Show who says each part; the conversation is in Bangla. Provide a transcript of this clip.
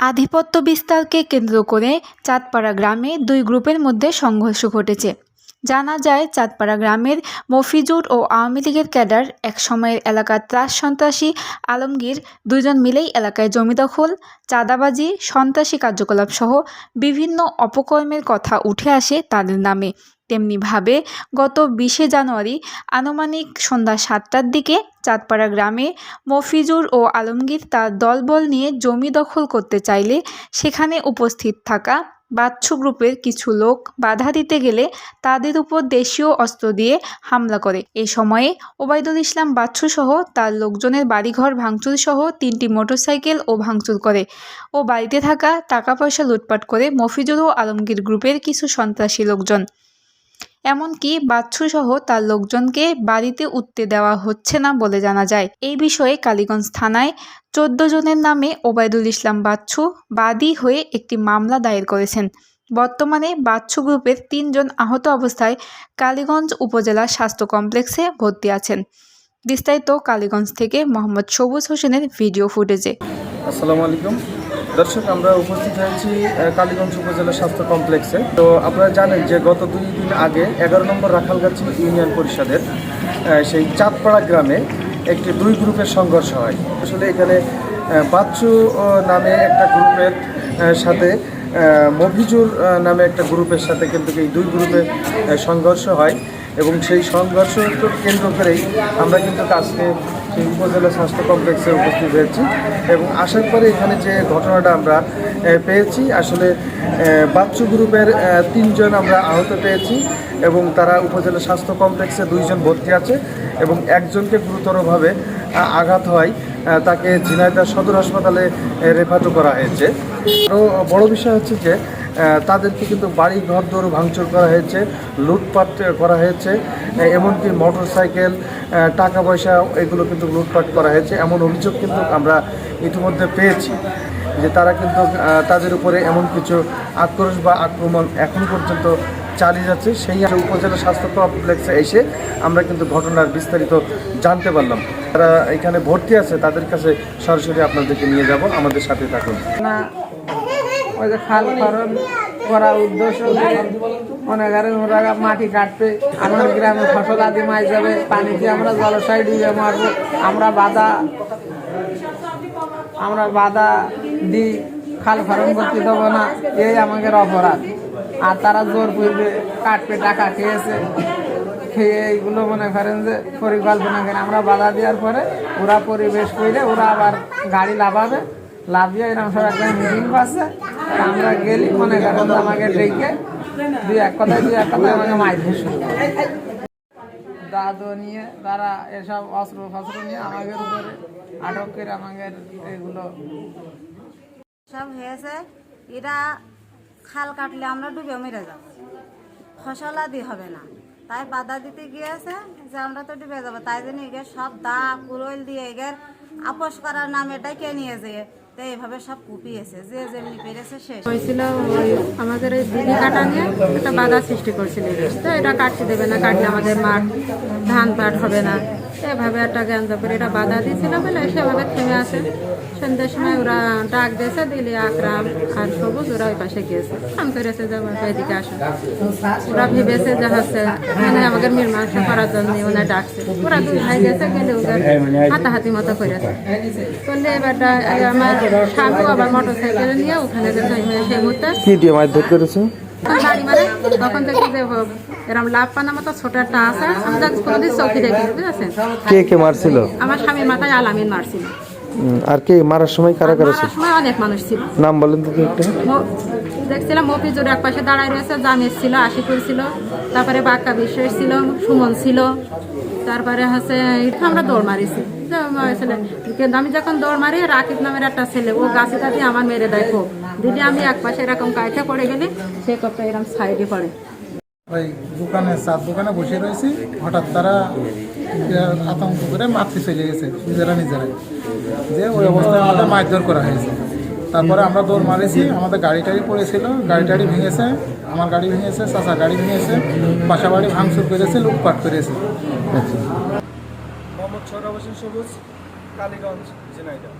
Speaker 1: আধিপত্য বিস্তারকে কেন্দ্র করে চাঁদপাড়া গ্রামে দুই গ্রুপের মধ্যে সংঘর্ষ ঘটেছে। জানা যায়, চাঁদপাড়া গ্রামের মফিজুর ও আওয়ামী লীগের ক্যাডার একসময়ের এলাকার ত্রাস সন্ত্রাসী আলমগীর দুজন মিলেই এলাকায় জমি দখল, চাঁদাবাজি, সন্ত্রাসী কার্যকলাপ সহ বিভিন্ন অপকর্মের কথা উঠে আসে তাদের নামে। তেমনিভাবে গত 20শে জানুয়ারি আনুমানিক সন্ধ্যা 7টার দিকে চাঁদপাড়া গ্রামে মফিজুর ও আলমগীর তার দলবল নিয়ে জমি দখল করতে চাইলে সেখানে উপস্থিত থাকা বাচ্চু গ্রুপের কিছু লোক বাধা দিতে গেলে তাদের উপর দেশীয় অস্ত্র দিয়ে হামলা করে। এ সময়ে ওবায়দুল ইসলাম বাচ্চু সহ তার লোকজনের বাড়িঘর ভাঙচুর সহ 3টি মোটরসাইকেল ও ভাঙচুর করে ও বাড়িতে থাকা টাকা পয়সা লুটপাট করে মফিজুর ও আলমগীর গ্রুপের কিছু সন্ত্রাসী লোকজন। এমনকি বাচ্চু সহ তার লোকজনকে বাড়িতে উঠতে দেওয়া হচ্ছে না বলে জানা যায়। এই বিষয়ে কালীগঞ্জ থানায় 14 জনের নামে ওবায়দুল ইসলাম বাচ্চু বাদী হয়ে একটি মামলা দায়ের করেছেন। বর্তমানে বাচ্চু গ্রুপের 3 জন আহত অবস্থায় কালীগঞ্জ উপজেলা স্বাস্থ্য কমপ্লেক্সে ভর্তি আছেন। বিস্তারিত কালীগঞ্জ থেকে মোহাম্মদ সবুজ হোসেনের ভিডিও ফুটেজে।
Speaker 2: আসসালামু আলাইকুম দর্শক, আমরা উপস্থিত হয়েছি কালীগঞ্জ উপজেলা স্বাস্থ্য কমপ্লেক্সে। তো আপনারা জানেন যে গত 2 দিন আগে 11 নম্বর রাখালগাছি ইউনিয়ন পরিষদের সেই চাঁদপাড়া গ্রামে একটি 2 গ্রুপের সংঘর্ষ হয়। আসলে এখানে বাচ্চু নামে একটা গ্রুপের সাথে মফিজুর নামে একটা গ্রুপের সাথে কিন্তু এই 2 গ্রুপের সংঘর্ষ হয় এবং সেই সংঘর্ষকে কেন্দ্র করেই আমরা কিন্তু আজকে সেই উপজেলা স্বাস্থ্য কমপ্লেক্সে উপস্থিত হয়েছি এবং আসার পরে এখানে যে ঘটনাটা আমরা পেয়েছি, আসলে বাচ্চু গ্রুপের 3 জন আমরা আহত পেয়েছি এবং তারা উপজেলা স্বাস্থ্য কমপ্লেক্সে 2 জন ভর্তি আছে এবং একজনকে গুরুতরভাবে আঘাত হয়, তাকে ঝিনাইদহ সদর হাসপাতালে রেফার করা হয়েছে। আরও বড় বিষয় হচ্ছে যে তাদেরকে কিন্তু বাড়ি ঘর দৌড় ভাঙচুর করা হয়েছে, লুটপাট করা হয়েছে, এমনকি মোটরসাইকেল, টাকা পয়সা এগুলো কিন্তু লুটপাট করা হয়েছে। এমন অভিযোগ কিন্তু আমরা ইতিমধ্যে পেয়েছি যে তারা কিন্তু তাদের উপরে এমন কিছু আক্রোশ বা আক্রমণ এখন পর্যন্ত চালিয়ে যাচ্ছে। সেই উপজেলা স্বাস্থ্য কমপ্লেক্সে এসে আমরা কিন্তু ঘটনার বিস্তারিত জানতে পারলাম। তারা এখানে ভর্তি আছে, তাদের কাছে সরাসরি আপনাদেরকে নিয়ে যাব, আমাদের সাথে থাকুন।
Speaker 3: ওই যে খাল খনন করার উদ্দেশ্য মনে করেন ওরা মাটি কাটবে, আমার গ্রামে ফসল আদি মাই যাবে, পানিতে আমরা জলাশয় ডুবে মারবো, আমরা বাধা দিই, খাল খনন করতে দেবো না, এই আমাদের অপরাধ। আর তারা জোর করবে, কাটবে, টাকা খেয়েছে, খেয়ে এইগুলো মনে করেন যে পরিকল্পনা করে আমরা বাধা দেওয়ার পরে ওরা পরিবেশ করে ওরা আবার গাড়ি লাভাবে, লাভিয়ে এরকম সব একটা মিটিং পাচ্ছে। আমরা গেলি মনে করেন আমাকে ডেকে দুই এক কথায় আমাকে মাইতে শুরু করে। দাদু নিয়ে তারা এসব অস্ত্র ফস্ত্র নিয়ে আমাদের উপরে আটক করে আমাদের এগুলো
Speaker 4: সব হয়েছে। এরা খাল কাটলে আমরা ডুবে মেরে যাব, ফসল আদি হবে না, তাই বাধা দিতে গিয়েছে যে আমরা তো ডুবে যাবো। তাই জন্য এগের সব দা কুরল দিয়ে এগের আপোষ করার নাম এটাই কে নিয়ে যেয়ে তো এইভাবে সব কুপিয়েছে, যে যেমনি পেরেছে শেষ
Speaker 5: হয়েছিল। আমাদের এই দিদি কাটা নিয়ে একটা বাধা সৃষ্টি করছিল, তো এটা কাটতে দেবে না, কাটলে আমাদের মাঠ ধান পাট হবে না, এভাবে একটা জ্ঞান করে এটা বাধা দিয়েছিল বলে সেভাবে থেমে আছে। সন্ধ্যার সময় ওরা ডাক দিয়েছে, দিলে আকরাম আর সবুজ ওরা ওই পাশে গিয়েছে, ফোন করেছে যে এদিকে আসে। ওরা ভেবেছে যে হচ্ছে মানে আমাদের মীমাংসা করার জন্য ওনার ডাকছে। ওরা 2 ভাই গেছে, গেলে ওদের হাতাহাতি মতো করেছে করলে এবারটা আমার স্বামী আবার মোটর সাইকেলে নিয়ে ওখানে গেছে। সেই মুহূর্তে
Speaker 2: কি দিয়ে মারধর করেছে?
Speaker 5: গাড়ি মানে তখন থেকে যে এরকম লাভ পানার মতো ছোট একটা আছে, আমি কোনোদিন চৌকি দেখি, বুঝেছেন?
Speaker 2: কে মারছিল?
Speaker 5: আমার স্বামীর মাথায় আলামিন মারছিল।
Speaker 2: আর কে মারার সময় কারা কারা ছিল?
Speaker 5: সময় অনেক মানুষ ছিল।
Speaker 2: নাম বলেন তো একটা।
Speaker 5: দেখছিলাম মফিজুর এক পাশে দাঁড়ায় রয়েছে, জামির ছিল, আশিকুর ছিল, তারপরে বাক্কা বিশ্বাস ছিল, সুমন ছিল, তারপরে হচ্ছে আমরা দৌড় মারিছি। কিন্তু আমি যখন দৌড় মারি, রাকিব নামের একটা ছেলে ও গাছিটা দিয়ে আমার মেরে দেয় খুব দিদি। আমি এক পাশে এরকম কাইতে পড়ে গেলে সে কপটা এরকম সাইডে পড়ে।
Speaker 6: ওই দোকানে চার দোকানে বসে রয়েছি, হঠাৎ তারা আতঙ্ক করে মাতৃ চলে গেছে নিজেরাই, যে ওই অবস্থায় আমাদের মারধর করা হয়েছে। তারপরে আমরা দৌড় মারেছি, আমাদের গাড়ি টাড়ি পড়েছিল, গাড়ি টাড়ি ভেঙেছে, আমার গাড়ি ভেঙেছে, চাচা গাড়ি ভেঙেছে, বাসা বাড়ি ভাঙচুর করেছে, লুটপাট করেছে।
Speaker 2: আচ্ছা। মোহাম্মদ সবুজ, কালীগঞ্জ, ঝিনাইদহ।